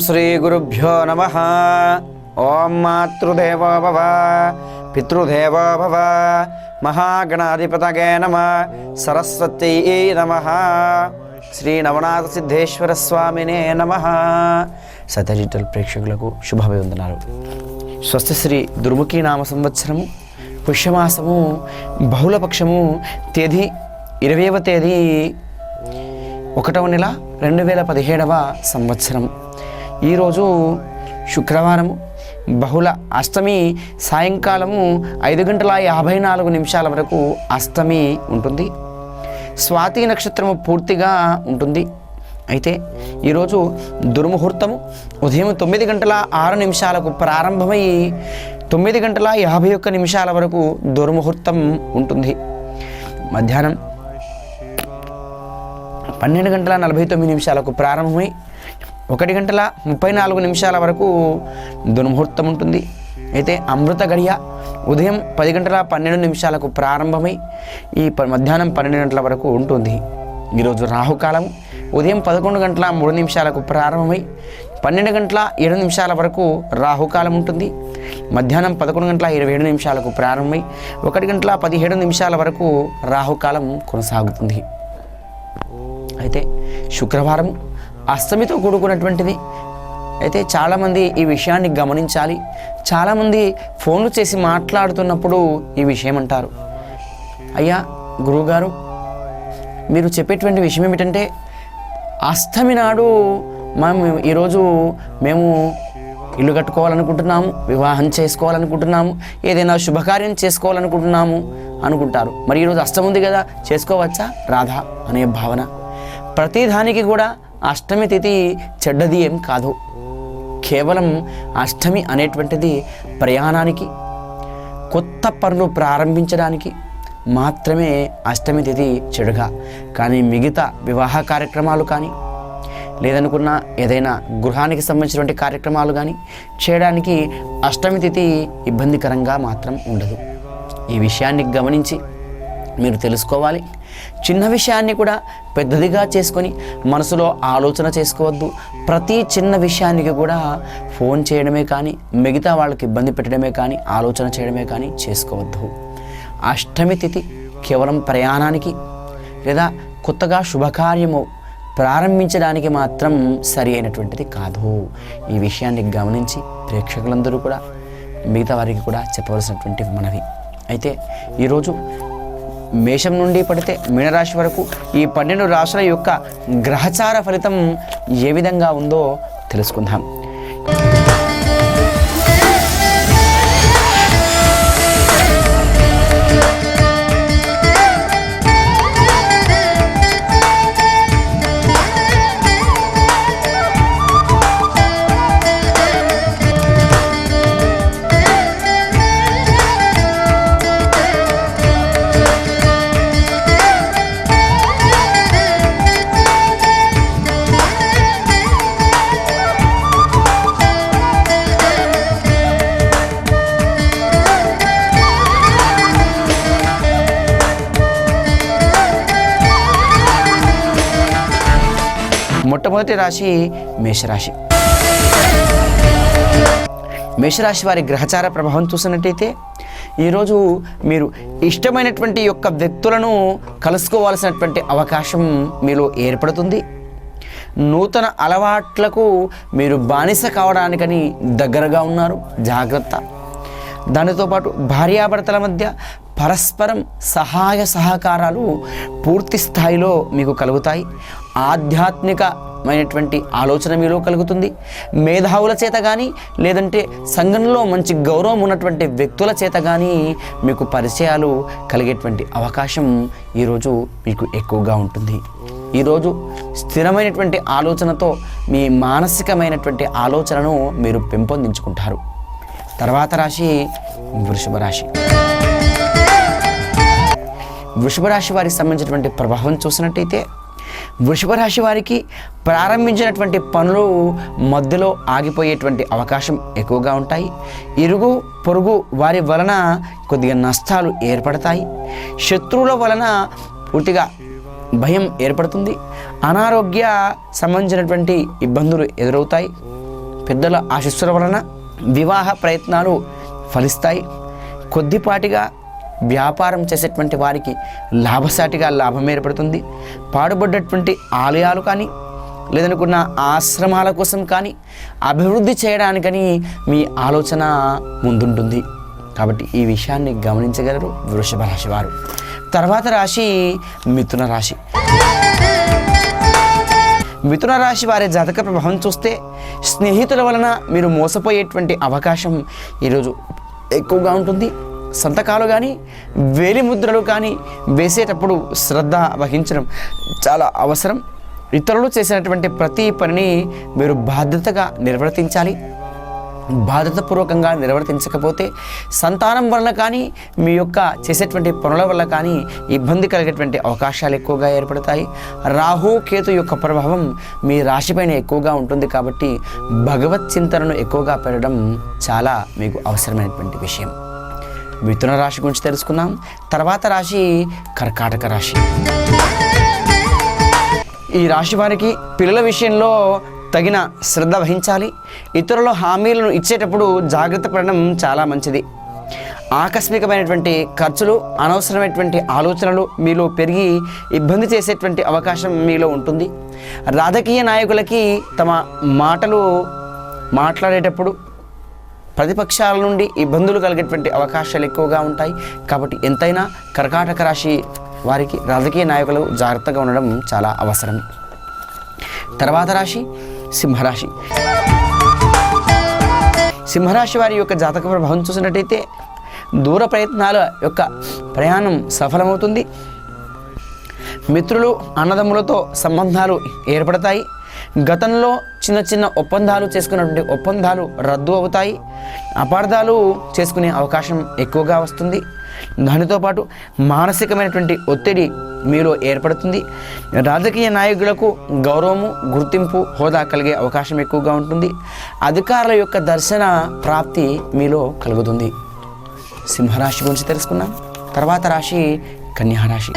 శ్రీ గురుభ్యో నమః. ఓం మాతృదేవో భవ పితృదేవో భవ మహాగణాధిపతగే నమః. సరస్వత్యై నమః. శ్రీ నవనాథ సిద్ధేశ్వర స్వామినే నమః. సత్యజిటల్ ప్రేక్షకులకు శుభాభివందనాలు. స్వస్తి శ్రీ దుర్ముఖి నామ సంవత్సరము పుష్యమాసము బహుళపక్షము తేదీ 20వ తేదీ 1వ నెల 2017వ సంవత్సరం. ఈరోజు శుక్రవారము బహుళ అష్టమి సాయంకాలము 5:54 వరకు అష్టమి ఉంటుంది. స్వాతి నక్షత్రము పూర్తిగా ఉంటుంది. అయితే ఈరోజు దుర్ముహూర్తము ఉదయం 9:06 ప్రారంభమై 9:51 వరకు దుర్ముహూర్తం ఉంటుంది. మధ్యాహ్నం 12:49 ప్రారంభమై 1:34 వరకు దుర్ముహూర్తం ఉంటుంది. అయితే అమృత గడియ ఉదయం 10:12 ప్రారంభమై ఈ మధ్యాహ్నం 12 గంటల వరకు ఉంటుంది. ఈరోజు రాహుకాలం ఉదయం 11:03 ప్రారంభమై 12:07 వరకు రాహుకాలం ఉంటుంది. మధ్యాహ్నం 11:27 ప్రారంభమై 1:17 వరకు రాహుకాలం కొనసాగుతుంది. అయితే శుక్రవారం అష్టమితో కూడుకున్నటువంటిది. అయితే చాలామంది ఈ విషయాన్ని గమనించాలి. చాలామంది ఫోన్లు చేసి మాట్లాడుతున్నప్పుడు ఈ విషయం అంటారు, అయ్యా గురువుగారు మీరు చెప్పేటువంటి విషయం ఏమిటంటే అష్టమి నాడు ఈరోజు మేము ఇల్లు కట్టుకోవాలనుకుంటున్నాము, వివాహం చేసుకోవాలనుకుంటున్నాము, ఏదైనా శుభకార్యం చేసుకోవాలనుకుంటున్నాము అనుకుంటారు. మరి ఈరోజు అష్టమి ఉంది కదా, చేసుకోవచ్చా రాధా అనే భావన. ప్రతిదానికి కూడా అష్టమి తిథి చెడ్డది ఏం కాదు. కేవలం అష్టమి అనేటువంటిది ప్రయాణానికి, కొత్త పనులు ప్రారంభించడానికి మాత్రమే అష్టమి తిథి చెడుగా, కానీ మిగతా వివాహ కార్యక్రమాలు కానీ లేదనుకున్న ఏదైనా గృహానికి సంబంధించినటువంటి కార్యక్రమాలు కానీ చేయడానికి అష్టమి తిథి ఇబ్బందికరంగా మాత్రం ఉండదు. ఈ విషయాన్ని గమనించి మీరు తెలుసుకోవాలి. చిన్న విషయాన్ని కూడా పెద్దదిగా చేసుకొని మనసులో ఆలోచన చేసుకోవద్దు. ప్రతి చిన్న విషయానికి కూడా ఫోన్ చేయడమే కానీ, మిగతా వాళ్ళకి ఇబ్బంది పెట్టడమే కానీ, ఆలోచన చేయడమే కానీ చేసుకోవద్దు. అష్టమి తిథి కేవలం ప్రయాణానికి లేదా కొత్తగా శుభకార్యము ప్రారంభించడానికి మాత్రం సరి అయినటువంటిది కాదు. ఈ విషయాన్ని గమనించి ప్రేక్షకులందరూ కూడా మిగతా వారికి కూడా చెప్పవలసినటువంటి మనవి. అయితే ఈరోజు మేషం నుండి పడితే మీనరాశి వరకు ఈ 12 రాశుల యొక్క గ్రహచార ఫలితం ఏ విధంగా ఉందో తెలుసుకుందాం. మొట్టమొదటి రాశి మేషరాశి. మేషరాశి వారి గ్రహచార ప్రభావం చూసినట్టయితే ఈరోజు మీరు ఇష్టమైనటువంటి యొక్క వ్యక్తులను కలుసుకోవాల్సినటువంటి అవకాశం మీలో ఏర్పడుతుంది. నూతన అలవాట్లకు మీరు బానిస కావడానికని దగ్గరగా ఉన్నారు, జాగ్రత్త. దానితో పాటు భార్యాభర్తల మధ్య పరస్పరం సహాయ సహకారాలు పూర్తి స్థాయిలో మీకు కలుగుతాయి. ఆధ్యాత్మికమైనటువంటి ఆలోచన మీలో కలుగుతుంది. మేధావుల చేత కానీ లేదంటే సంఘంలో మంచి గౌరవం ఉన్నటువంటి వ్యక్తుల చేత కానీ మీకు పరిచయాలు కలిగేటువంటి అవకాశం ఈరోజు మీకు ఎక్కువగా ఉంటుంది. ఈరోజు స్థిరమైనటువంటి ఆలోచనతో మీ మానసికమైనటువంటి ఆలోచనను మీరు పెంపొందించుకుంటారు. తర్వాత రాశి వృషభ రాశి. వృషభ రాశి వారికి సంబంధించినటువంటి ప్రభావం చూసినట్టయితే వృషభ రాశి వారికి ప్రారంభించినటువంటి పనులు మధ్యలో ఆగిపోయేటువంటి అవకాశం ఎక్కువగా ఉంటాయి. ఇరుగు పొరుగు వారి వలన కొద్దిగా నష్టాలు ఏర్పడతాయి. శత్రువుల వలన పూర్తిగా భయం ఏర్పడుతుంది. అనారోగ్య సంబంధించినటువంటి ఇబ్బందులు ఎదురవుతాయి. పెద్దల ఆశీస్సుల వలన వివాహ ప్రయత్నాలు ఫలిస్తాయి. కొద్దిపాటిగా వ్యాపారం చేసేటువంటి వారికి లాభసాటిగా లాభం ఏర్పడుతుంది. పాడుబడ్డటువంటి ఆలయాలు కానీ లేదనుకున్న ఆశ్రమాల కోసం కానీ అభివృద్ధి చేయడానికని మీ ఆలోచన ముందుంటుంది. కాబట్టి ఈ విషయాన్ని గమనించగలరు వృషభ రాశి వారు. తర్వాత రాశి మిథున రాశి. మిథున రాశి వారి జాతక ప్రభావం చూస్తే స్నేహితుల వలన మీరు మోసపోయేటువంటి అవకాశం ఈరోజు ఎక్కువగా ఉంటుంది. సంతకాలు కానీ వేలిముద్రలు కానీ వేసేటప్పుడు శ్రద్ధ వహించడం చాలా అవసరం. ఇతరులు చేసినటువంటి ప్రతి పనిని మీరు బాధ్యతగా నిర్వర్తించాలి. బాధ్యతపూర్వకంగా నిర్వర్తించకపోతే సంతానం వల్ల కానీ మీ యొక్క చేసేటువంటి పనుల వల్ల కానీ ఇబ్బంది కలిగేటువంటి అవకాశాలు ఎక్కువగా ఏర్పడతాయి. రాహు కేతు యొక్క ప్రభావం మీ రాశిపైన ఎక్కువగా ఉంటుంది. కాబట్టి భగవత్ చింతనను ఎక్కువగా పెట్టడం చాలా మీకు అవసరమైనటువంటి విషయం. మిథున రాశి గురించి తెలుసుకున్నాం. తర్వాత రాశి కర్కాటక రాశి. ఈ రాశి వారికి పిల్లల విషయంలో తగిన శ్రద్ధ వహించాలి. ఇతరుల హామీలను ఇచ్చేటప్పుడు జాగ్రత్త పడడం చాలా మంచిది. ఆకస్మికమైనటువంటి ఖర్చులు, అనవసరమైనటువంటి ఆలోచనలు మీలో పెరిగి ఇబ్బంది చేసేటువంటి అవకాశం మీలో ఉంటుంది. రాజకీయ నాయకులకి తమ మాటలు మాట్లాడేటప్పుడు ప్రతిపక్షాల నుండి ఇబ్బందులు కలిగేటువంటి అవకాశాలు ఎక్కువగా ఉంటాయి. కాబట్టి ఎంతైనా కర్కాటక రాశి వారికి రాజకీయ నాయకులు జాగ్రత్తగా ఉండడం చాలా అవసరం. తర్వాత రాశి సింహరాశి. సింహరాశి వారి యొక్క జాతక ప్రభావం చూసినట్టయితే దూర ప్రయత్నాల యొక్క ప్రయాణం సఫలమవుతుంది. మిత్రులు, అన్నదమ్ములతో సంబంధాలు ఏర్పడతాయి. గతంలో చిన్న చిన్న ఒప్పందాలు చేసుకున్నటువంటి ఒప్పందాలు రద్దు అవుతాయి. అపార్థాలు చేసుకునే అవకాశం ఎక్కువగా వస్తుంది. దానితో పాటు మానసికమైనటువంటి ఒత్తిడి మీలో ఏర్పడుతుంది. రాజకీయ నాయకులకు గౌరవము, గుర్తింపు, హోదా కలిగే అవకాశం ఎక్కువగా ఉంటుంది. అధికారుల యొక్క దర్శన ప్రాప్తి మీలో కలుగుతుంది. సింహరాశి గురించి తెలుసుకున్నాం. తర్వాత రాశి కన్యారాశి.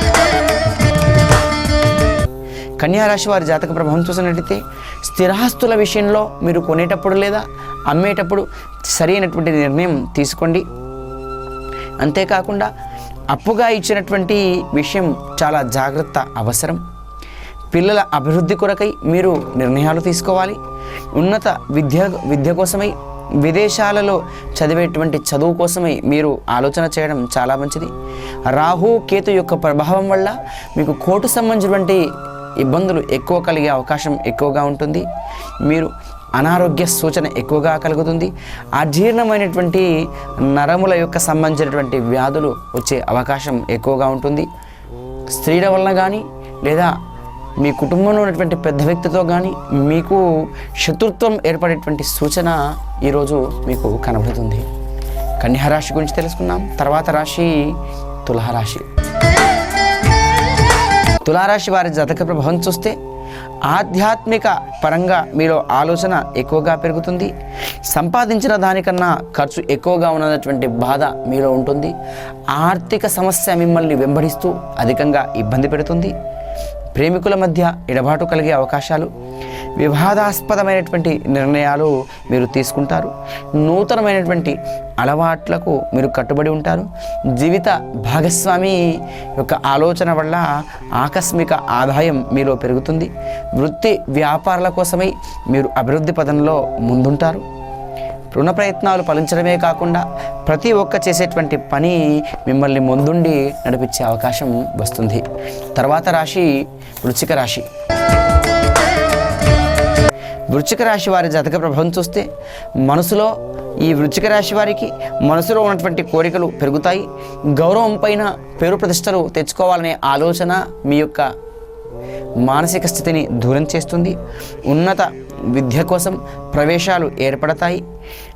కన్యారాశి వారి జాతక ప్రభావం చూసినట్లయితే స్థిరాస్తుల విషయంలో మీరు కొనేటప్పుడు లేదా అమ్మేటప్పుడు సరైనటువంటి నిర్ణయం తీసుకోండి. అంతేకాకుండా అప్పుగా ఇచ్చినటువంటి విషయం చాలా జాగ్రత్త అవసరం. పిల్లల అభివృద్ధి కొరకై మీరు నిర్ణయాలు తీసుకోవాలి. ఉన్నత విద్య కోసమై, విదేశాలలో చదివేటువంటి చదువు కోసమై మీరు ఆలోచన చేయడం చాలా మంచిది. రాహు కేతు యొక్క ప్రభావం వల్ల మీకు కోర్టు సంబంధించినటువంటి ఇబ్బందులు ఎక్కువ కలిగే అవకాశం ఎక్కువగా ఉంటుంది. మీరు అనారోగ్య సూచన ఎక్కువగా కలుగుతుంది. అజీర్ణమైనటువంటి నరముల యొక్క సంబంధించినటువంటి వ్యాధులు వచ్చే అవకాశం ఎక్కువగా ఉంటుంది. స్త్రీల వలన కానీ లేదా మీ కుటుంబంలో ఉన్నటువంటి పెద్ద వ్యక్తితో కానీ మీకు శత్రుత్వం ఏర్పడేటువంటి సూచన ఈరోజు మీకు కనబడుతుంది. కన్యారాశి గురించి తెలుసుకున్నాం. తర్వాత రాశి తులారాశి. తులారాశి వారి జాతక ప్రభావం చూస్తే ఆధ్యాత్మిక పరంగా మీలో ఆలోచన ఎక్కువగా పెరుగుతుంది. సంపాదించిన దానికన్నా ఖర్చు ఎక్కువగా ఉన్నటువంటి బాధ మీలో ఉంటుంది. ఆర్థిక సమస్య మిమ్మల్ని వెంబడిస్తూ అధికంగా ఇబ్బంది పెడుతుంది. ప్రేమికుల మధ్య ఎడబాటు కలిగే అవకాశాలు, వివాదాస్పదమైనటువంటి నిర్ణయాలు మీరు తీసుకుంటారు. నూతనమైనటువంటి అలవాట్లకు మీరు కట్టుబడి ఉంటారు. జీవిత భాగస్వామి యొక్క ఆలోచన వల్ల ఆకస్మిక ఆదాయం మీలో పెరుగుతుంది. వృత్తి వ్యాపారాల కోసమై మీరు అభివృద్ధి పదంలో ముందుంటారు. రుణ ప్రయత్నాలు ఫలించడమే కాకుండా ప్రతి ఒక్క చేసేటువంటి పని మిమ్మల్ని ముందుండి నడిపించే అవకాశం వస్తుంది. తర్వాత రాశి వృశ్చిక రాశి. వృశ్చిక రాశి వారి జాతక ప్రభావం చూస్తే మనసులో ఈ వృశ్చిక రాశి వారికి మనసులో ఉన్నటువంటి కోరికలు పెరుగుతాయి. గౌరవం పైన పేరు ప్రతిష్టలు తెచ్చుకోవాలనే ఆలోచన మీ యొక్క మానసిక స్థితిని దూరం చేస్తుంది. ఉన్నత విద్య కోసం ప్రవేశాలు ఏర్పడతాయి.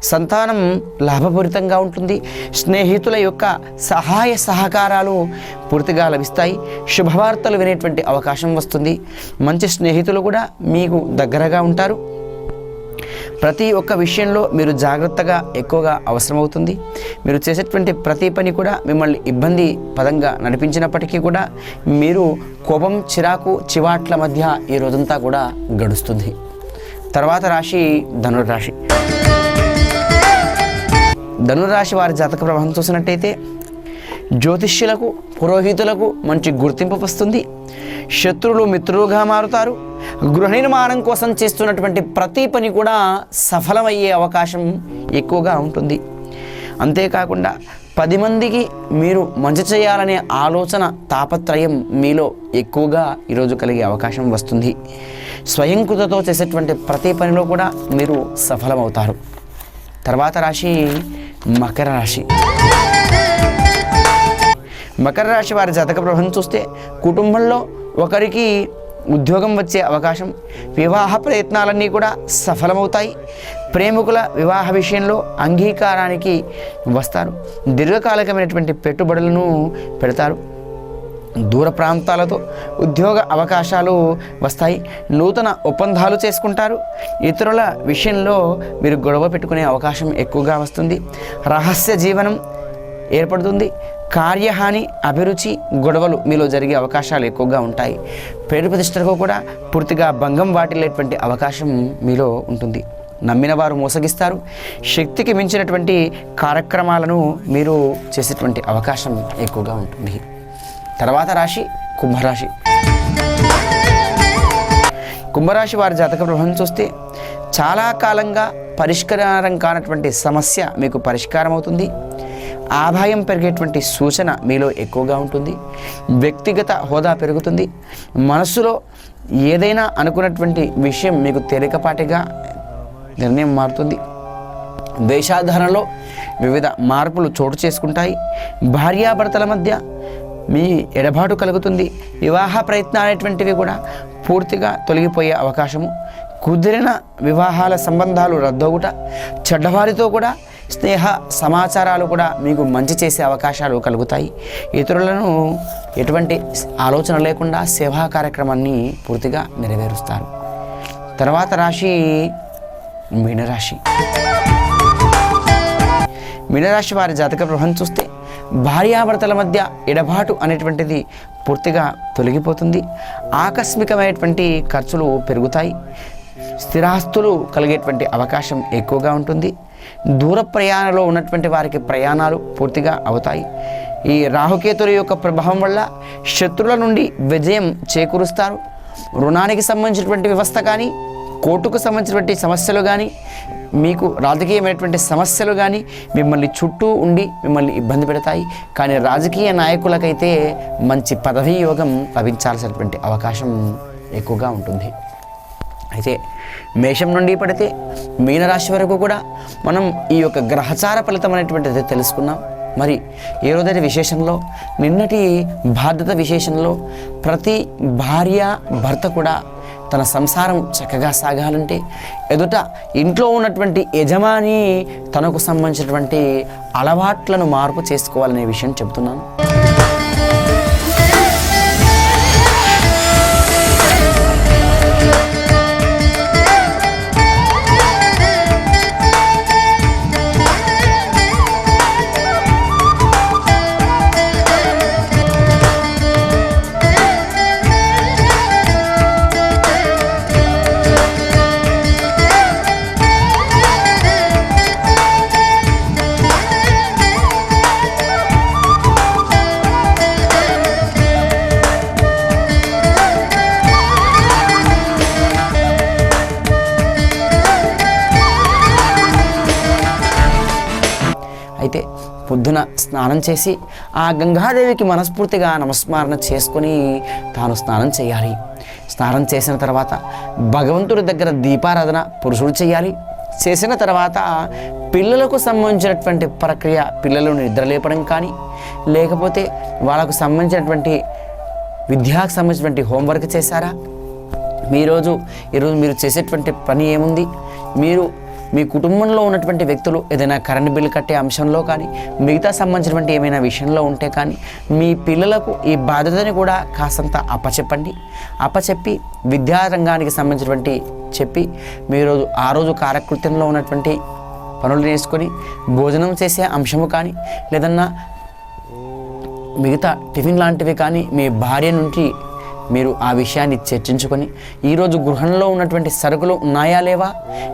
సంతానం లాభపూరితంగా ఉంటుంది. స్నేహితుల యొక్క సహాయ సహకారాలు పూర్తిగా లభిస్తాయి. శుభవార్తలు వినేటువంటి అవకాశం వస్తుంది. మంచి స్నేహితులు కూడా మీకు దగ్గరగా ఉంటారు. ప్రతి ఒక్క విషయంలో మీరు జాగ్రత్తగా ఎక్కువగా అవసరమవుతుంది. మీరు చేసేటువంటి ప్రతి పని కూడా మిమ్మల్ని ఇబ్బంది పదంగా నడిపించినప్పటికీ కూడా మీరు కోపం, చిరాకు, చివాట్ల మధ్య ఈ రోజంతా కూడా గడుస్తుంది. తర్వాత రాశి ధనుర్రాశి. ధనుర్రాశి వారి జాతక ప్రభావం చూసినట్టయితే జ్యోతిష్యులకు, పురోహితులకు మంచి గుర్తింపు వస్తుంది. శత్రువులు మిత్రులుగా మారుతారు. గృహ నిర్మాణం కోసం చేస్తున్నటువంటి ప్రతి పని కూడా సఫలమయ్యే అవకాశం ఎక్కువగా ఉంటుంది. అంతేకాకుండా 10 మందికి మీరు మంచి చేయాలనే ఆలోచన, తాపత్రయం మీలో ఎక్కువగా ఈరోజు కలిగే అవకాశం వస్తుంది. స్వయం కృతతో చేసేటువంటి ప్రతి పనిలో కూడా మీరు సఫలమవుతారు. తర్వాత రాశి మకర రాశి. మకర రాశి వారి జాతక ప్రభావం చూస్తే కుటుంబంలో ఒకరికి ఉద్యోగం వచ్చే అవకాశం, వివాహ ప్రయత్నాలన్నీ కూడా సఫలమవుతాయి. ప్రేమికుల వివాహ విషయంలో అంగీకారానికి వస్తారు. దీర్ఘకాలికమైనటువంటి పెట్టుబడులను పెడతారు. దూర ప్రాంతాలతో ఉద్యోగ అవకాశాలు వస్తాయి. నూతన ఒప్పందాలు చేసుకుంటారు. ఇతరుల విషయంలో మీరు గొడవ పెట్టుకునే అవకాశం ఎక్కువగా వస్తుంది. రహస్య జీవనం ఏర్పడుతుంది. కార్యహాని, అభిరుచి, గొడవలు మీలో జరిగే అవకాశాలు ఎక్కువగా ఉంటాయి. పేరు ప్రతిష్టలకు కూడా పూర్తిగా భంగం వాటిల్లేటువంటి అవకాశం మీలో ఉంటుంది. నమ్మిన వారు మోసగిస్తారు. శక్తికి మించినటువంటి కార్యక్రమాలను మీరు చేసేటువంటి అవకాశం ఎక్కువగా ఉంటుంది. తర్వాత రాశి కుంభరాశి. కుంభరాశి వారి జాతక ప్రభావం చూస్తే చాలా కాలంగా పరిష్కారం కానటువంటి సమస్య మీకు పరిష్కారం అవుతుంది. ఆదాయం పెరిగేటువంటి సూచన మీలో ఎక్కువగా ఉంటుంది. వ్యక్తిగత హోదా పెరుగుతుంది. మనస్సులో ఏదైనా అనుకున్నటువంటి విషయం మీకు తేలికపాటిగా నిర్ణయం మారుతుంది. వేషాధారణలో వివిధ మార్పులు చోటు చేసుకుంటాయి. భార్యాభర్తల మధ్య మీ ఎడబాటు కలుగుతుంది. వివాహ ప్రయత్నాలు అనేటువంటివి కూడా పూర్తిగా తొలగిపోయే అవకాశము. కుదిరిన వివాహాల సంబంధాలు రద్దవుట, చెడ్డవారితో కూడా స్నేహ సమాచారాలు కూడా మీకు మంచి చేసే అవకాశాలు కలుగుతాయి. ఇతరులను ఎటువంటి ఆలోచన లేకుండా సేవా కార్యక్రమాన్ని పూర్తిగా నెరవేరుస్తారు. తర్వాత రాశి మీనరాశి. మీనరాశి వారి జాతక ప్రభావం చూస్తే భార్యాభర్తల మధ్య ఎడబాటు అనేటువంటిది పూర్తిగా తొలగిపోతుంది. ఆకస్మికమైనటువంటి ఖర్చులు పెరుగుతాయి. స్థిరాస్తులు కలిగేటువంటి అవకాశం ఎక్కువగా ఉంటుంది. దూర ప్రయాణంలో ఉన్నటువంటి వారికి ప్రయాణాలు పూర్తిగా అవుతాయి. ఈ రాహుకేతుల యొక్క ప్రభావం వల్ల శత్రువుల నుండి విజయం చేకూరుస్తారు. రుణానికి సంబంధించినటువంటి వ్యవస్థ కానీ, కోర్టుకు సంబంధించినటువంటి సమస్యలు కానీ, మీకు రాజకీయమైనటువంటి సమస్యలు కానీ మిమ్మల్ని చుట్టూ ఉండి మిమ్మల్ని ఇబ్బంది పెడతాయి. కానీ రాజకీయ నాయకులకైతే మంచి పదవీ యోగం లభించాల్సినటువంటి అవకాశం ఎక్కువగా ఉంటుంది. అయితే మేషం నుండి పడితే మీనరాశి వరకు కూడా మనం ఈ యొక్క గ్రహచార ఫలితం అనేటువంటిది తెలుసుకున్నాం. మరి ఏ రోజైన విశేషంలో, నిన్నటి బాధ్యత విశేషంలో ప్రతి భార్య భర్త కూడా తన సంసారం చక్కగా సాగాలంటే ఎదుట ఇంట్లో ఉన్నటువంటి యజమాని తనకు సంబంధించినటువంటి అలవాట్లను మార్పు చేసుకోవాలనే విషయం చెబుతున్నాను. అయితే పొద్దున స్నానం చేసి ఆ గంగాదేవికి మనస్ఫూర్తిగా నమస్మరణ చేసుకొని తాను స్నానం చేయాలి. స్నానం చేసిన తర్వాత భగవంతుడి దగ్గర దీపారాధన పురుషుడు చేయాలి. చేసిన తర్వాత పిల్లలకు సంబంధించినటువంటి ప్రక్రియ, పిల్లలను నిద్రలేపడం కానీ, లేకపోతే వాళ్ళకు సంబంధించినటువంటి విద్యకు సంబంధించినటువంటి హోంవర్క్ చేశారా, ఈరోజు మీరు చేసేటువంటి పని ఏముంది, మీరు మీ కుటుంబంలో ఉన్నటువంటి వ్యక్తులు ఏదైనా కరెంట్ బిల్లు కట్టే అంశంలో కానీ, మిగతా సంబంధించినటువంటి ఏమైనా విషయంలో ఉంటే కానీ మీ పిల్లలకు ఈ బాధ్యతని కూడా కాసంత అప్పచెప్పి విద్యారంగానికి సంబంధించినటువంటి చెప్పి మీరు ఆ రోజు కార్యకృత్యంలో ఉన్నటువంటి పనులు నేర్చుకొని భోజనం చేసే అంశము కానీ, లేదన్నా మిగతా టిఫిన్ లాంటివి కానీ మీ భార్య నుండి మీరు ఆ విషయాన్ని చర్చించుకొని ఈరోజు గృహంలో ఉన్నటువంటి సరుకులు ఉన్నాయా లేవా,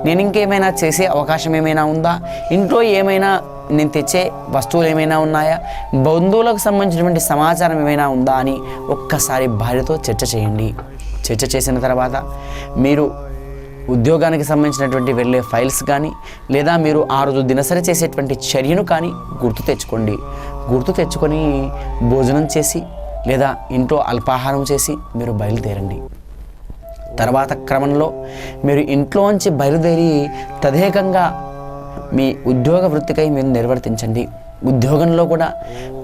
నేను ఇంకేమైనా చేసే అవకాశం ఏమైనా ఉందా, ఇంట్లో ఏమైనా నేను తెచ్చే వస్తువులు ఏమైనా ఉన్నాయా, బంధువులకు సంబంధించినటువంటి సమాచారం ఏమైనా ఉందా అని ఒక్కసారి భార్యతో చర్చ చేయండి. చర్చ చేసిన తర్వాత మీరు ఉద్యోగానికి సంబంధించినటువంటి వెళ్ళే ఫైల్స్ కానీ లేదా మీరు ఆ రోజు దినసరి చేసేటువంటి చర్యను కానీ గుర్తు తెచ్చుకోండి. గుర్తు తెచ్చుకొని భోజనం చేసి లేదా ఇంట్లో అల్పాహారం చేసి మీరు బయలుదేరండి. తర్వాత క్రమంలో మీరు ఇంట్లోంచి బయలుదేరి తదేకంగా మీ ఉద్యోగ వృత్తికై మీరు నిర్వర్తించండి. ఉద్యోగంలో కూడా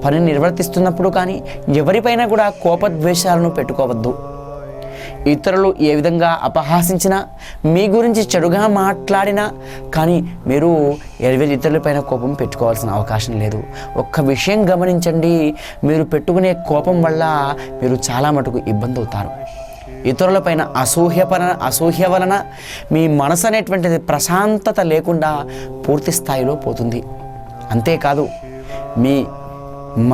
పని నిర్వర్తిస్తున్నప్పుడు కానీ ఎవరిపైన కూడా కోపద్వేషాలను పెట్టుకోవద్దు. ఇతరులు ఏ విధంగా అపహాసించినా, మీ గురించి చెడుగా మాట్లాడినా కానీ మీరు ఇతరులపైన కోపం పెట్టుకోవాల్సిన అవకాశం లేదు. ఒక్క విషయం గమనించండి, మీరు పెట్టుకునే కోపం వల్ల మీరు చాలా మటుకు ఇబ్బంది అవుతారు. ఇతరులపైన అసూహ్య వలన మీ మనసు అనేటువంటిది ప్రశాంతత లేకుండా పూర్తి స్థాయిలో పోతుంది. అంతేకాదు, మీ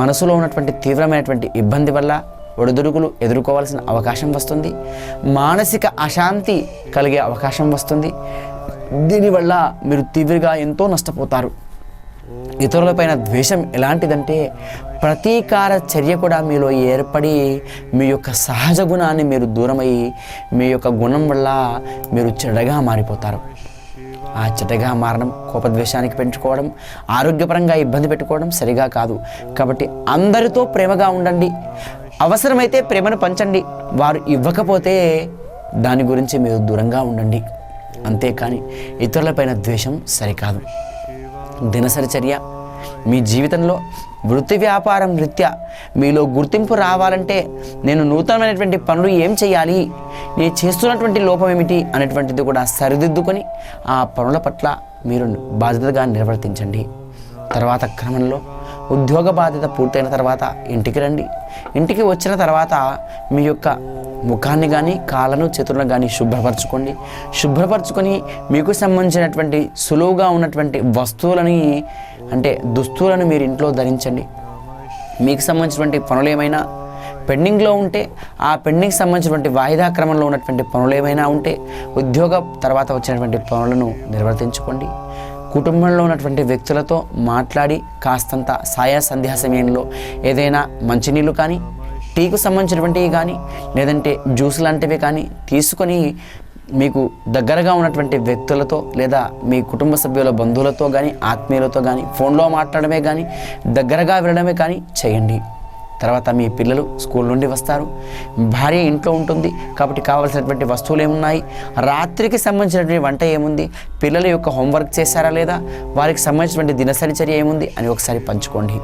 మనసులో ఉన్నటువంటి తీవ్రమైనటువంటి ఇబ్బంది వల్ల ఒడిదుడుకులు ఎదుర్కోవాల్సిన అవకాశం వస్తుంది. మానసిక అశాంతి కలిగే అవకాశం వస్తుంది. దీనివల్ల మీరు తీవ్రంగా ఎంతో నష్టపోతారు. ఇతరులపైన ద్వేషం ఎలాంటిదంటే ప్రతీకార చర్య కూడా మీలో ఏర్పడి మీ యొక్క సహజ గుణాన్ని మీరు దూరమై మీ యొక్క గుణం వల్ల మీరు చెడ్డగా మారిపోతారు. ఆ చెడ్డగా మారడం, కోపద్వేషానికి పెంచుకోవడం, ఆరోగ్యపరంగా ఇబ్బంది పెట్టుకోవడం సరిగా కాదు. కాబట్టి అందరితో ప్రేమగా ఉండండి. అవసరమైతే ప్రేమను పంచండి. వారు ఇవ్వకపోతే దాని గురించి మీరు దూరంగా ఉండండి. అంతేకాని ఇతరులపైన ద్వేషం సరికాదు. దినసరి చర్య మీ జీవితంలో వృత్తి వ్యాపారం రీత్యా మీలో గుర్తింపు రావాలంటే నేను నూతనమైనటువంటి పనులు ఏం చేయాలి, నేను చేస్తున్నటువంటి లోపం ఏమిటి అనేటువంటిది కూడా సరిదిద్దుకొని ఆ పనుల పట్ల మీరు బాధ్యతగా నిర్వర్తించండి. తర్వాత క్రమంలో ఉద్యోగ బాధ్యత పూర్తయిన తర్వాత ఇంటికి రండి. ఇంటికి వచ్చిన తర్వాత మీ యొక్క ముఖాన్ని కానీ కాళ్ళను చేతులను కానీ శుభ్రపరచుకొని మీకు సంబంధించినటువంటి సులువుగా ఉన్నటువంటి వస్తువులని అంటే దుస్తులను మీరు ఇంట్లో ధరించండి. మీకు సంబంధించినటువంటి పనులు ఏమైనా పెండింగ్లో ఉంటే ఆ పెండింగ్ సంబంధించినటువంటి వాయిదా క్రమంలో ఉన్నటువంటి పనులు ఏమైనా ఉంటే ఉద్యోగ తర్వాత వచ్చినటువంటి పనులను నిర్వర్తించుకోండి. కుటుంబంలో ఉన్నటువంటి వ్యక్తులతో మాట్లాడి కాస్తంత సంధ్యా సమయంలో ఏదైనా మంచినీళ్ళు కానీ టీకు సంబంధించినటువంటివి కానీ లేదంటే జ్యూస్ లాంటివి కానీ తీసుకొని మీకు దగ్గరగా ఉన్నటువంటి వ్యక్తులతో లేదా మీ కుటుంబ సభ్యుల బంధువులతో కానీ ఆత్మీయులతో కానీ ఫోన్లో మాట్లాడమే కానీ దగ్గరగా వెళ్ళడమే కానీ చేయండి. తర్వాత మీ పిల్లలు స్కూల్ నుండి వస్తారు, భార్య ఇంట్లో ఉంటుంది కాబట్టి కావాల్సినటువంటి వస్తువులు ఏమున్నాయి, రాత్రికి సంబంధించినటువంటి వంట ఏముంది, పిల్లల యొక్క హోంవర్క్ చేశారా లేదా, వారికి సంబంధించినటువంటి దినచర్య ఏముంది అని ఒకసారి పంచుకోండి.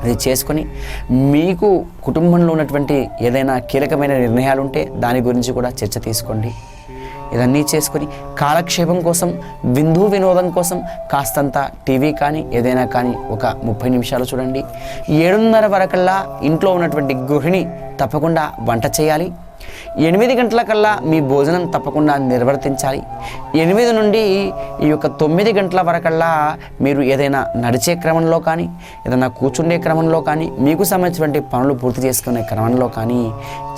అది చేసుకొని మీకు కుటుంబంలో ఉన్నటువంటి ఏదైనా కీలకమైన నిర్ణయాలు ఉంటే దాని గురించి కూడా చర్చ తీసుకోండి. ఇదన్నీ చేసుకొని కాలక్షేపం కోసం వినోదం కోసం కాస్తంత టీవీ కానీ ఏదైనా కానీ ఒక 30 నిమిషాలు చూడండి. 7:30 వరకల్లా ఇంట్లో ఉన్నటువంటి గృహిణి తప్పకుండా వంట చేయాలి. 8 గంటలకల్లా మీ భోజనం తప్పకుండా నిర్వర్తించాలి. 8 నుండి ఈ యొక్క 9 గంటల వరకల్లా మీరు ఏదైనా నడిచే క్రమంలో కానీ ఏదైనా కూర్చుండే క్రమంలో కానీ మీకు సంబంధించినటువంటి పనులు పూర్తి చేసుకునే క్రమంలో కానీ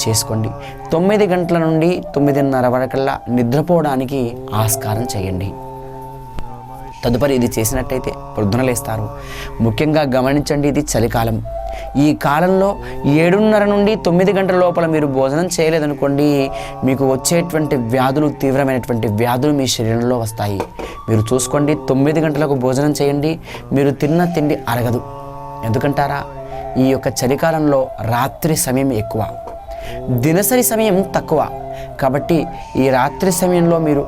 చేసుకోండి. 9 గంటల నుండి 9:30 వరకల్లా నిద్రపోవడానికి ఆస్కారం చేయండి. తదుపరి ఇది చేసినట్టయితే పొద్దున లేస్తారు. ముఖ్యంగా గమనించండి, ఇది చలికాలం. ఈ కాలంలో 7:30 నుండి 9 గంటల లోపల మీరు భోజనం చేయలేదనుకోండి, మీకు వచ్చేటువంటి వ్యాధులు తీవ్రమైనటువంటి వ్యాధులు మీ శరీరంలో వస్తాయి. మీరు చూసుకోండి, 9 గంటలకు భోజనం చేయండి. మీరు తిన్న తిండి అరగదు. ఎందుకంటారా? ఈ యొక్క చలికాలంలో రాత్రి సమయం ఎక్కువ, దినసరి సమయం తక్కువ. కాబట్టి ఈ రాత్రి సమయంలో మీరు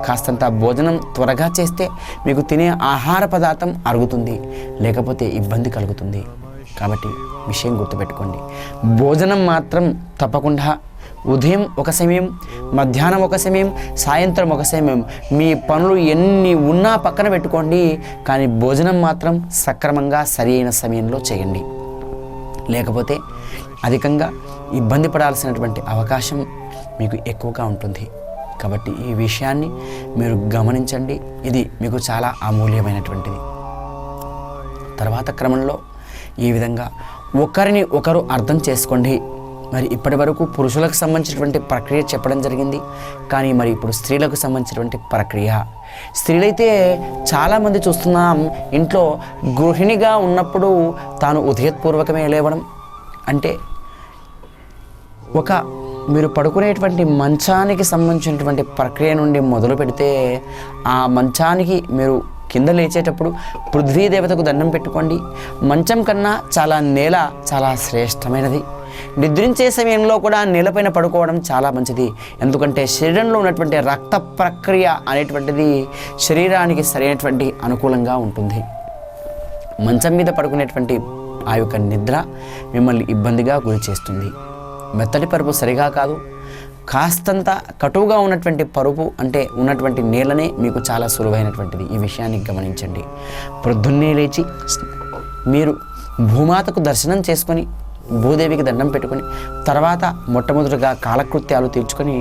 కాస్తంత భోజనం త్వరగా చేస్తే మీకు తినే ఆహార పదార్థం అరుగుతుంది, లేకపోతే ఇబ్బంది కలుగుతుంది. కాబట్టి విషయం గుర్తుపెట్టుకోండి, భోజనం మాత్రం తప్పకుండా ఉదయం ఒక సమయం, మధ్యాహ్నం ఒక సమయం, సాయంత్రం ఒక సమయం. మీ పనులు ఎన్ని ఉన్నా పక్కన పెట్టుకోండి, కానీ భోజనం మాత్రం సక్రమంగా సరి అయిన సమయంలో చేయండి. లేకపోతే అధికంగా ఇబ్బంది పడాల్సినటువంటి అవకాశం మీకు ఎక్కువగా ఉంటుంది. కాబట్టి ఈ విషయాన్ని మీరు గమనించండి, ఇది మీకు చాలా అమూల్యమైనటువంటిది. తర్వాత క్రమంలో ఈ విధంగా ఒకరిని ఒకరు అర్థం చేసుకోండి. మరి ఇప్పటి వరకు పురుషులకు సంబంధించినటువంటి ప్రక్రియ చెప్పడం జరిగింది, కానీ మరి ఇప్పుడు స్త్రీలకు సంబంధించినటువంటి ప్రక్రియ. స్త్రీలైతే చాలామంది చూస్తున్నాం, ఇంట్లో గృహిణిగా ఉన్నప్పుడు తాను ఉదయపూర్వకమే లేవడం, అంటే మీరు పడుకునేటువంటి మంచానికి సంబంధించినటువంటి ప్రక్రియ నుండి మొదలు పెడితే ఆ మంచానికి మీరు కింద లేచేటప్పుడు పృథ్వీదేవతకు దండం పెట్టుకోండి. మంచం కన్నా నేల చాలా శ్రేష్టమైనది. నిద్రించే సమయంలో కూడా నేలపైన పడుకోవడం చాలా మంచిది. ఎందుకంటే శరీరంలో ఉన్నటువంటి రక్త ప్రక్రియ అనేటువంటిది శరీరానికి సరైనటువంటి అనుకూలంగా ఉంటుంది. మంచం మీద పడుకునేటువంటి ఆ యొక్క నిద్ర మిమ్మల్ని ఇబ్బందిగా గురి చేస్తుంది. మెత్తటి పరుపు సరిగా కాదు, కాస్తంత కటువుగా ఉన్నటువంటి పరుపు అంటే ఉన్నటువంటి నేలనే మీకు చాలా సులువైనటువంటిది. ఈ విషయాన్ని గమనించండి. ప్రొద్దున్నే లేచి మీరు భూమాతకు దర్శనం చేసుకొని భూదేవికి దండం పెట్టుకొని తర్వాత మొట్టమొదటిగా కాలకృత్యాలు తీర్చుకొని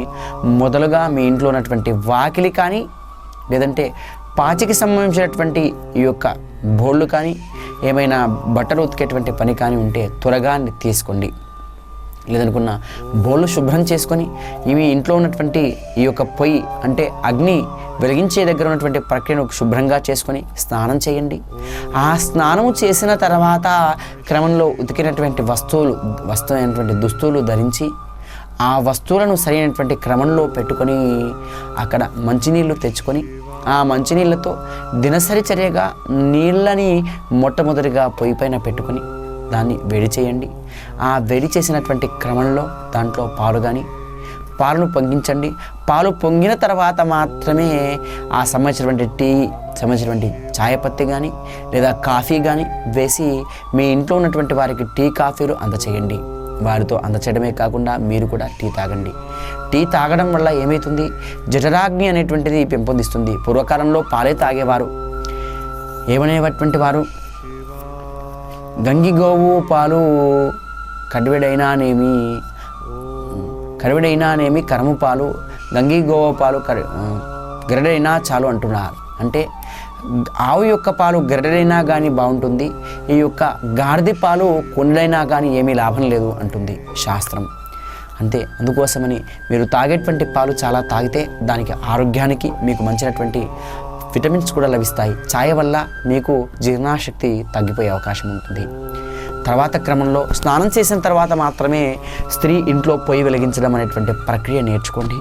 మొదలుగా మీ ఇంట్లో ఉన్నటువంటి వాకిలి కానీ లేదంటే పాచికి సంబంధించినటువంటి ఈ యొక్క బోళ్ళు కానీ ఏమైనా బట్టలు ఉతికేటువంటి పని కానీ ఉంటే త్వరగా తీసుకోండి. లేదనుకున్న బోళ్ళు శుభ్రం చేసుకొని ఇవి ఇంట్లో ఉన్నటువంటి ఈ యొక్క పొయ్యి అంటే అగ్ని వెలిగించే దగ్గర ఉన్నటువంటి ప్రక్రియను శుభ్రంగా చేసుకొని స్నానం చేయండి. ఆ స్నానము చేసిన తర్వాత క్రమంలో ఉతికినటువంటి వస్తువైనటువంటి దుస్తులు ధరించి ఆ వస్తువులను సరైనటువంటి క్రమంలో పెట్టుకొని అక్కడ మంచినీళ్ళు తెచ్చుకొని ఆ మంచినీళ్ళతో దినసరి చర్యగా నీళ్ళని మొట్టమొదటిగా పొయ్యి పైన పెట్టుకొని దాన్ని వేడి చేయండి. ఆ వేడి చేసినటువంటి క్రమంలో దాంట్లో పాలను పొంగించండి. పాలు పొంగిన తర్వాత మాత్రమే ఆ సంబంధించినటువంటి టీ సంబంధించినటువంటి చాయపత్తి కానీ లేదా కాఫీ కానీ వేసి మీ ఇంట్లో ఉన్నటువంటి వారికి టీ కాఫీలు అందచేయండి. వారితో అందచేయడమే కాకుండా మీరు కూడా టీ తాగండి. టీ తాగడం వల్ల ఏమవుతుంది, జఠరాగ్ని అనేటువంటిది పెంపొందిస్తుంది. పూర్వకాలంలో పాలే తాగేవారు. ఏమనేటువంటి వారు, గంగిగోవు పాలు కడివెడైనానేమి కరము పాలు, గంగిగోవు పాలు గరిడైనా చాలు అంటున్నారు. అంటే ఆవు యొక్క పాలు గరిడైనా కానీ బాగుంటుంది, ఈ యొక్క గాడిద పాలు కొండైనా కానీ ఏమీ లాభం లేదు అంటుంది శాస్త్రం. అంతే, అందుకోసమని మీరు తాగేటువంటి పాలు చాలా తాగితే దానికి ఆరోగ్యానికి మీకు మంచినటువంటి విటమిన్స్ కూడా లభిస్తాయి. ఛాయ వల్ల మీకు జీర్ణశక్తి తగ్గిపోయే అవకాశం ఉంటుంది. తర్వాత క్రమంలో స్నానం చేసిన తర్వాత మాత్రమే స్త్రీ ఇంట్లో పొయ్యి వెలిగించడం అనేటువంటి ప్రక్రియ నేర్చుకోండి.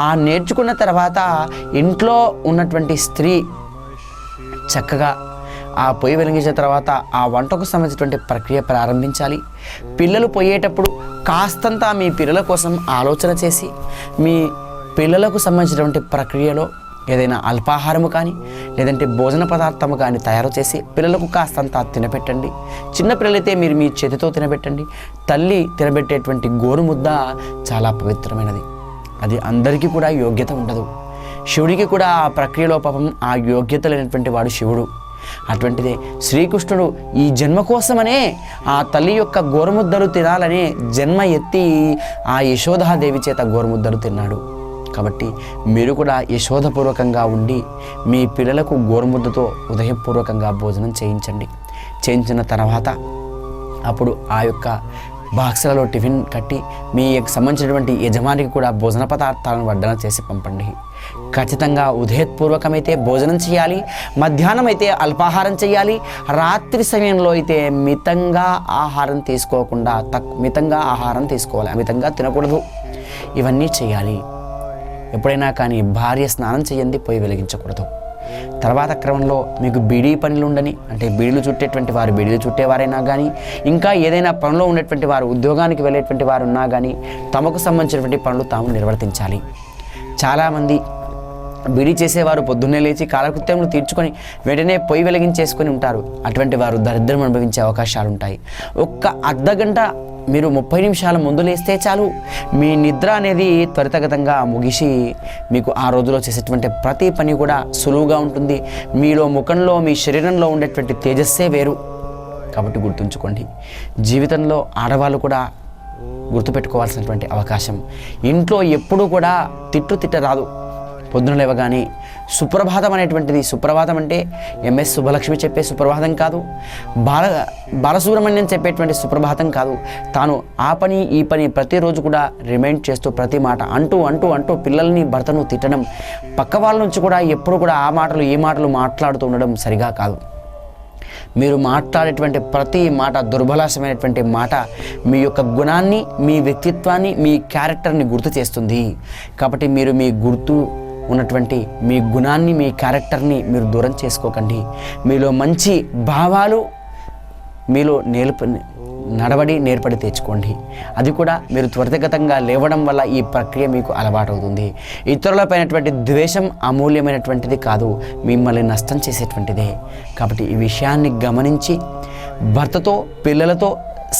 ఆ నేర్చుకున్న తర్వాత ఇంట్లో ఉన్నటువంటి స్త్రీ చక్కగా ఆ పొయ్యి వెలిగించిన తర్వాత ఆ వంటకు సంబంధించినటువంటి ప్రక్రియ ప్రారంభించాలి. పిల్లలు పోయేటప్పుడు కాస్తంత మీ పిల్లల కోసం ఆలోచన చేసి మీ పిల్లలకు సంబంధించినటువంటి ప్రక్రియలో ఏదైనా అల్పాహారము కానీ లేదంటే భోజన పదార్థము కానీ తయారు చేసి పిల్లలకు కాస్తంత తినబెట్టండి. చిన్నపిల్లలైతే మీరు మీ చేతితో తినబెట్టండి. తల్లి తినబెట్టేటువంటి గోరుముద్ద చాలా పవిత్రమైనది. అది అందరికీ కూడా యోగ్యత ఉండదు. శివుడికి కూడా ఆ ప్రక్రియలో పాపం ఆ యోగ్యత లేనటువంటి వాడు శివుడు. అటువంటిదే శ్రీకృష్ణుడు ఈ జన్మ కోసమనే ఆ తల్లి యొక్క గోరుముద్దలు తినాలనే జన్మ ఎత్తి ఆ యశోదాదేవి చేత గోరుముద్దలు తిన్నాడు. కాబట్టి మీరు కూడా యశోదపూర్వకంగా ఉండి మీ పిల్లలకు గోరుముద్దతో ఉదయపూర్వకంగా భోజనం చేయించండి. చేయించిన తర్వాత అప్పుడు ఆ యొక్క బాక్సులలో టిఫిన్ కట్టి మీ సంబంధించినటువంటి యజమానికి కూడా భోజన పదార్థాలను వడ్డన చేసి పంపండి. ఖచ్చితంగా ఉదయపూర్వకమైతే భోజనం చేయాలి, మధ్యాహ్నం అయితే అల్పాహారం చేయాలి, రాత్రి సమయంలో అయితే మితంగా ఆహారం తీసుకోకుండా మితంగా ఆహారం తీసుకోవాలి, అమితంగా తినకూడదు. ఇవన్నీ చేయాలి. ఎప్పుడైనా కానీ భార్య స్నానం చేయండి, పొయ్యి వెలిగించకూడదు. తర్వాత క్రమంలో మీకు బీడీ పనులు ఉండని, అంటే బీడీలు చుట్టేటువంటి వారు బీడీలు చుట్టేవారైనా కానీ ఇంకా ఏదైనా పనిలో ఉండేటువంటి వారు ఉద్యోగానికి వెళ్ళేటువంటి వారు ఉన్నా కానీ తమకు సంబంధించినటువంటి పనులు తాము నిర్వర్తించాలి. చాలామంది బీడీ చేసేవారు పొద్దున్నే లేచి కాలకృత్యములు తీర్చుకొని వెంటనే పొయ్యి వెలిగించేసుకొని ఉంటారు. అటువంటి వారు దరిద్రం అనుభవించే అవకాశాలు ఉంటాయి. ఒక్క అర్ధగంట మీరు 30 నిమిషాల ముందు లేస్తే చాలు, మీ నిద్ర అనేది త్వరితగతంగా ముగిసి మీకు ఆ రోజులో చేసేటువంటి ప్రతి పని కూడా సులువుగా ఉంటుంది. మీలో ముఖంలో మీ శరీరంలో ఉండేటువంటి తేజస్సే వేరు. కాబట్టి గుర్తుంచుకోండి, జీవితంలో ఆడవాళ్ళు కూడా గుర్తుపెట్టుకోవాల్సినటువంటి అవకాశం, ఇంట్లో ఎప్పుడూ కూడా తిట్టరాదు. పొద్దున లేవగానే సుప్రభాతం అనేటువంటిది, సుప్రభాతం అంటే ఎంఎస్ సుబ్బలక్ష్మి చెప్పే సుప్రభాతం కాదు, బాలసుబ్రహ్మణ్యం చెప్పేటువంటి సుప్రభాతం కాదు. తాను ఆ పని ఈ పని ప్రతిరోజు కూడా రిమైండ్ చేస్తూ ప్రతి మాట అంటూ అంటూ అంటూ పిల్లల్ని భర్తను తిట్టడం, పక్క వాళ్ళ నుంచి కూడా ఎప్పుడు కూడా ఆ మాటలు ఈ మాటలు మాట్లాడుతూ ఉండడం సరిగా కాదు. మీరు మాట్లాడేటువంటి ప్రతి మాట, దుర్భలాసమైనటువంటి మాట మీ యొక్క గుణాన్ని, మీ వ్యక్తిత్వాన్ని, మీ క్యారెక్టర్ని గుర్తు చేస్తుంది. కాబట్టి మీరు మీ గుర్తు ఉన్నటువంటి మీ గుణాన్ని, మీ క్యారెక్టర్ని మీరు దూరం చేసుకోకండి. మీలో మంచి భావాలు, మీలో నడవడి నేర్పడి తెచ్చుకోండి. అది కూడా మీరు త్వరితగతంగా లేవడం వల్ల ఈ ప్రక్రియ మీకు అలవాటవుతుంది. ఇతరులపైనటువంటి ద్వేషం అమూల్యమైనటువంటిది కాదు, మిమ్మల్ని నష్టం చేసేటువంటిదే. కాబట్టి ఈ విషయాన్ని గమనించి భర్తతో, పిల్లలతో,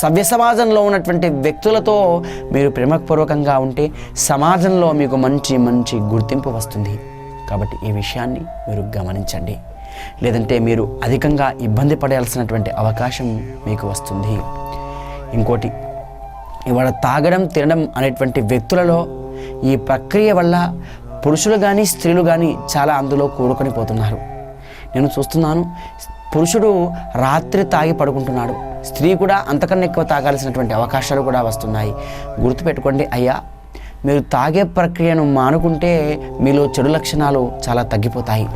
సభ్య సమాజంలో ఉన్నటువంటి వ్యక్తులతో మీరు ప్రేమపూర్వకంగా ఉంటే సమాజంలో మీకు మంచి మంచి గుర్తింపు వస్తుంది. కాబట్టి ఈ విషయాన్ని మీరు గమనించండి. లేదంటే మీరు అధికంగా ఇబ్బంది పడాల్సినటువంటి అవకాశం మీకు వస్తుంది. ఇంకోటి, ఇవాళ తాగడం, తినడం అనేటువంటి వ్యక్తులలో ఈ ప్రక్రియ వల్ల పురుషులు కానీ స్త్రీలు కానీ చాలా అందులో కూడుకొని పోతున్నారు. నేను చూస్తున్నాను, పురుషుడు రాత్రి తాగి పడుకుంటున్నాడు, స్త్రీ కూడా అంతకన్నా ఎక్కువ తాగాల్సినటువంటి అవకాశాలు కూడా వస్తున్నాయి. గుర్తుపెట్టుకోండి అయ్యా, మీరు తాగే ప్రక్రియను మానుకుంటే మీలో చెడు లక్షణాలు చాలా తగ్గిపోతాయి.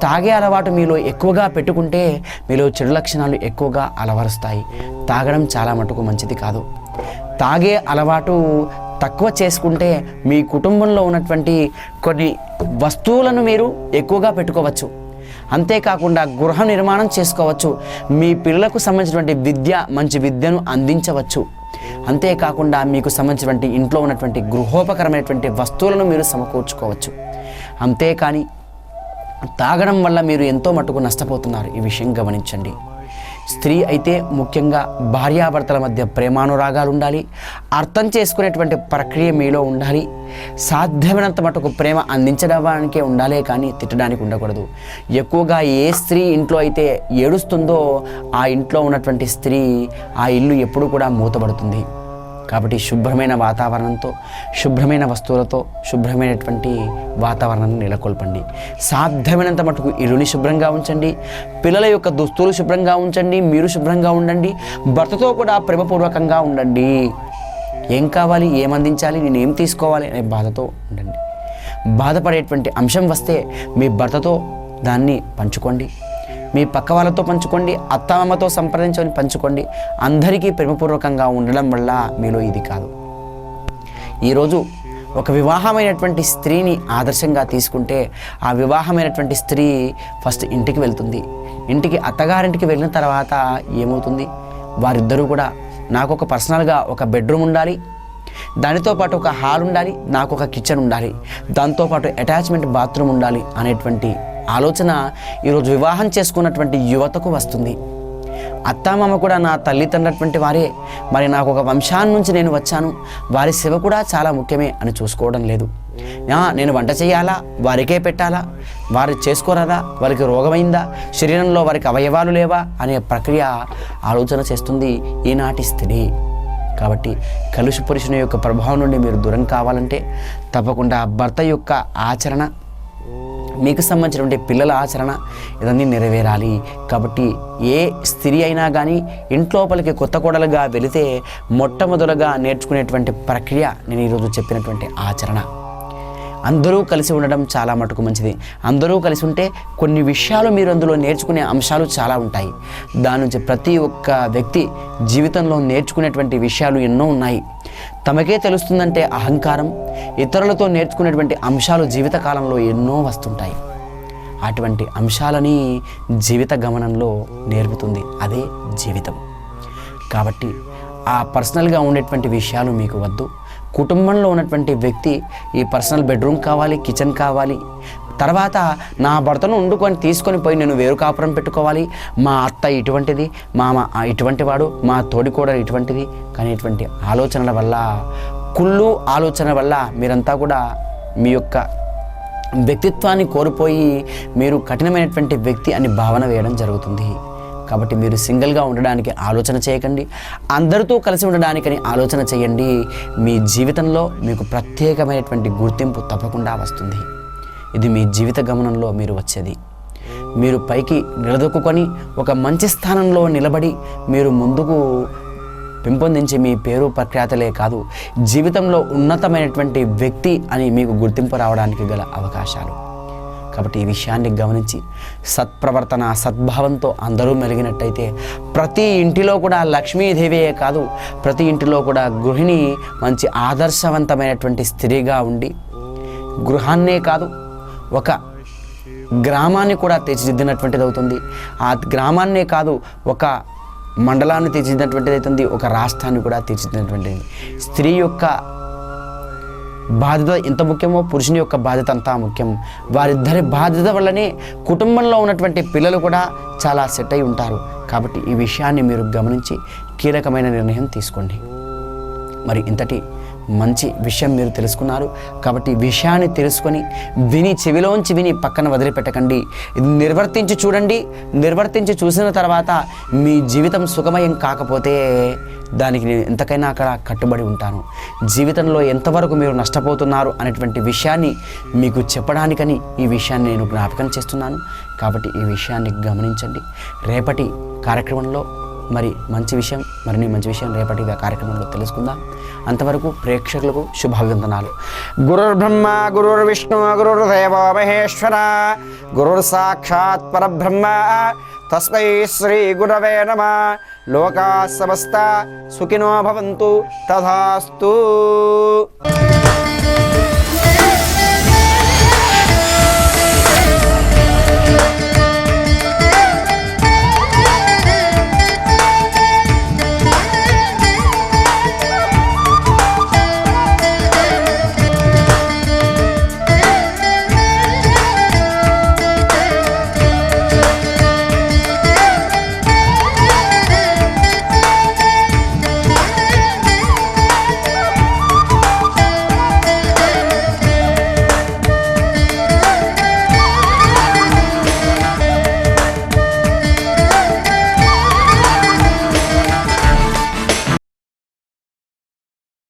తాగే అలవాటు మీలో ఎక్కువగా పెట్టుకుంటే మీలో చెడు లక్షణాలు ఎక్కువగా అలవరుస్తాయి. తాగడం చాలా మటుకు మంచిది కాదు. తాగే అలవాటు తక్కువ చేసుకుంటే మీ కుటుంబంలో ఉన్నటువంటి కొన్ని వస్తువులను మీరు ఎక్కువగా పెట్టుకోవచ్చు. అంతేకాకుండా గృహ నిర్మాణం చేసుకోవచ్చు. మీ పిల్లలకు సంబంధించినటువంటి విద్య, మంచి విద్యను అందించవచ్చు. అంతేకాకుండా మీకు సంబంధించినటువంటి ఇంట్లో ఉన్నటువంటి గృహోపకరమైనటువంటి వస్తువులను మీరు సమకూర్చుకోవచ్చు. అంతేకాని తాగడం వల్ల మీరు ఎంతో మటుకు నష్టపోతున్నారు. ఈ విషయం గమనించండి. స్త్రీ అయితే ముఖ్యంగా భార్యాభర్తల మధ్య ప్రేమానురాగాలు ఉండాలి, అర్థం చేసుకునేటువంటి ప్రక్రియ మీలో ఉండాలి. సాధ్యమైనంత మటుకు ప్రేమ అందించడానికే ఉండాలే కానీ తిట్టడానికి ఉండకూడదు. ఎక్కువగా ఏ స్త్రీ ఇంట్లో అయితే ఏడుస్తుందో ఆ ఇంట్లో ఉన్నటువంటి స్త్రీ, ఆ ఇల్లు ఎప్పుడు కూడా మూతబడుతుంది. కాబట్టి శుభ్రమైన వాతావరణంతో, శుభ్రమైన వస్తువులతో, శుభ్రమైనటువంటి వాతావరణాన్ని నెలకొల్పండి. సాధ్యమైనంత మటుకు ఇల్లుని శుభ్రంగా ఉంచండి. పిల్లల యొక్క దుస్తులు శుభ్రంగా ఉంచండి. మీరు శుభ్రంగా ఉండండి. భర్తతో కూడా ప్రేమపూర్వకంగా ఉండండి. ఏం కావాలి, ఏం అందించాలి, నేను ఏం తీసుకోవాలి అనే బాధతో ఉండండి. బాధపడేటువంటి అంశం వస్తే మీ భర్తతో దాన్ని పంచుకోండి. మీ పక్క వాళ్ళతో పంచుకోండి. అత్తమామతో సంప్రదించుకొని పంచుకోండి. అందరికీ ప్రేమపూర్వకంగా ఉండడం వల్ల మీలో ఇది కాదు. ఈరోజు ఒక వివాహమైనటువంటి స్త్రీని ఆదర్శంగా తీసుకుంటే ఆ వివాహమైనటువంటి స్త్రీ ఫస్ట్ ఇంటికి వెళ్తుంది. ఇంటికి అత్తగారింటికి వెళ్ళిన తర్వాత ఏమవుతుంది, వారిద్దరూ కూడా నాకు ఒక పర్సనల్గా ఒక బెడ్రూమ్ ఉండాలి, దానితో పాటు ఒక హాల్ ఉండాలి, నాకు ఒక కిచెన్ ఉండాలి, దాంతోపాటు అటాచ్మెంట్ బాత్రూమ్ ఉండాలి అనేటువంటి ఆలోచన ఈరోజు వివాహం చేసుకున్నటువంటి యువతకు వస్తుంది. అత్తామామ కూడా నా తల్లిదండ్రులటువంటి వారే, మరి నాకు ఒక వంశాన్ని నుంచి నేను వచ్చాను, వారి సేవ కూడా చాలా ముఖ్యమే అని చూసుకోవడం లేదు. నేను వంట చేయాలా, వారికే పెట్టాలా, వారు చేసుకోరాదా, వారికి రోగమైందా, శరీరంలో వారికి అవయవాలు లేవా అనే ప్రక్రియ ఆలోచన చేస్తుంది ఈనాటి స్త్రీ. కాబట్టి కలుష పురుషుని యొక్క ప్రభావం నుండి మీరు దూరం కావాలంటే తప్పకుండా భర్త యొక్క ఆచరణ, మీకు సంబంధించినటువంటి పిల్లల ఆచరణ ఇవన్నీ నెరవేరాలి. కాబట్టి ఏ స్త్రీ అయినా కానీ ఇంట్లోపలికి కొత్త కోడలుగా వెళితే మొట్టమొదలుగా నేర్చుకునేటువంటి ప్రక్రియ నేను ఈరోజు చెప్పినటువంటి ఆచరణ. అందరూ కలిసి ఉండడం చాలా మటుకు మంచిది. అందరూ కలిసి ఉంటే కొన్ని విషయాలు మీరు అందులో నేర్చుకునే అంశాలు చాలా ఉంటాయి. దాని నుంచి ప్రతి ఒక్క వ్యక్తి జీవితంలో నేర్చుకునేటువంటి విషయాలు ఎన్నో ఉన్నాయి. తమకే తెలుస్తుందంటే అహంకారం, ఇతరులతో నేర్చుకునేటువంటి అంశాలు జీవితకాలంలో ఎన్నో వస్తుంటాయి. అటువంటి అంశాలని జీవిత గమనంలో నేర్పుతుంది అదే జీవితం. కాబట్టి ఆ పర్సనల్గా ఉండేటువంటి విషయాలు మీకు వద్దు. కుటుంబంలో ఉన్నటువంటి వ్యక్తి ఈ పర్సనల్ బెడ్రూమ్ కావాలి, కిచెన్ కావాలి, తర్వాత నా భర్తను వండుకొని తీసుకొని పోయి నేను వేరు కాపురం పెట్టుకోవాలి, మా అత్త ఇటువంటిది, మామ ఇటువంటి వాడు, మా తోడికోడలు ఇటువంటిది, కానీ ఇటువంటి ఆలోచనల వల్ల, కుళ్ళు ఆలోచన వల్ల మీరంతా కూడా మీ యొక్క వ్యక్తిత్వాన్ని కోల్పోయి మీరు కఠినమైనటువంటి వ్యక్తి అని భావన వేయడం జరుగుతుంది. కాబట్టి మీరు సింగిల్గా ఉండడానికి ఆలోచన చేయకండి, అందరితో కలిసి ఉండడానికని ఆలోచన చేయండి. మీ జీవితంలో మీకు ప్రత్యేకమైనటువంటి గుర్తింపు తప్పకుండా వస్తుంది. ఇది మీ జీవిత గమనంలో మీరు వచ్చేది. మీరు పైకి నిలదొక్కుని ఒక మంచి స్థానంలో నిలబడి మీరు ముందుకు పెంపొందించి మీ పేరు ప్రఖ్యాతలే కాదు, జీవితంలో ఉన్నతమైనటువంటి వ్యక్తి అని మీకు గుర్తింపు రావడానికి గల అవకాశాలు. కాబట్టి ఈ విషయాన్ని గమనించి సత్ప్రవర్తన సద్భావంతో అందరూ మెలిగినట్టయితే ప్రతి ఇంటిలో కూడా లక్ష్మీదేవియే కాదు, ప్రతి ఇంటిలో కూడా గృహిణి మంచి ఆదర్శవంతమైనటువంటి స్త్రీగా ఉండి గృహాన్నే కాదు ఒక గ్రామాన్ని కూడా తీర్చిదిద్దినటువంటిది అవుతుంది. ఆ గ్రామాన్నే కాదు ఒక మండలాన్ని తీర్చిదిద్దినటువంటిది అవుతుంది, ఒక రాష్ట్రాన్ని కూడా తీర్చిదిద్దినటువంటిది. స్త్రీ యొక్క బాధ్యత ఎంత ముఖ్యమో పురుషుని యొక్క బాధ్యత అంతా ముఖ్యం. వారిద్దరి బాధ్యత వల్లనే కుటుంబంలో ఉన్నటువంటి పిల్లలు కూడా చాలా సెట్ అయి ఉంటారు. కాబట్టి ఈ విషయాన్ని మీరు గమనించి కీలకమైన నిర్ణయం తీసుకోండి. మరి ఇంతటి మంచి విషయం మీరు తెలుసుకున్నారు కాబట్టి విషయాన్ని తెలుసుకొని విని చెవిలోంచి విని పక్కన వదిలిపెట్టకండి. ఇది నిర్వర్తించి చూడండి. నిర్వర్తించి చూసిన తర్వాత మీ జీవితం సుఖమయం కాకపోతే దానికి నేను ఎంతకైనా అక్కడ కట్టుబడి ఉంటాను. జీవితంలో ఎంతవరకు మీరు నష్టపోతున్నారు అనేటువంటి విషయాన్ని మీకు చెప్పడానికని ఈ విషయాన్ని నేను జ్ఞాపకం చేస్తున్నాను. కాబట్టి ఈ విషయాన్ని గమనించండి. రేపటి కార్యక్రమంలో మరి మంచి విషయం రేపటి కార్యక్రమంలో తెలుసుకుందాం. అంతవరకు ప్రేక్షకులకు శుభాభివందనాలు. గురుర్బ్రహ్మ గురుర్విష్ణు గురుర్దేవో మహేశ్వర గురుర్ సాక్షాత్ పరబ్రహ్మ తస్మై శ్రీ గురవే నమః. లోకా సమస్త సుఖినో భవంతు. తథాస్తు.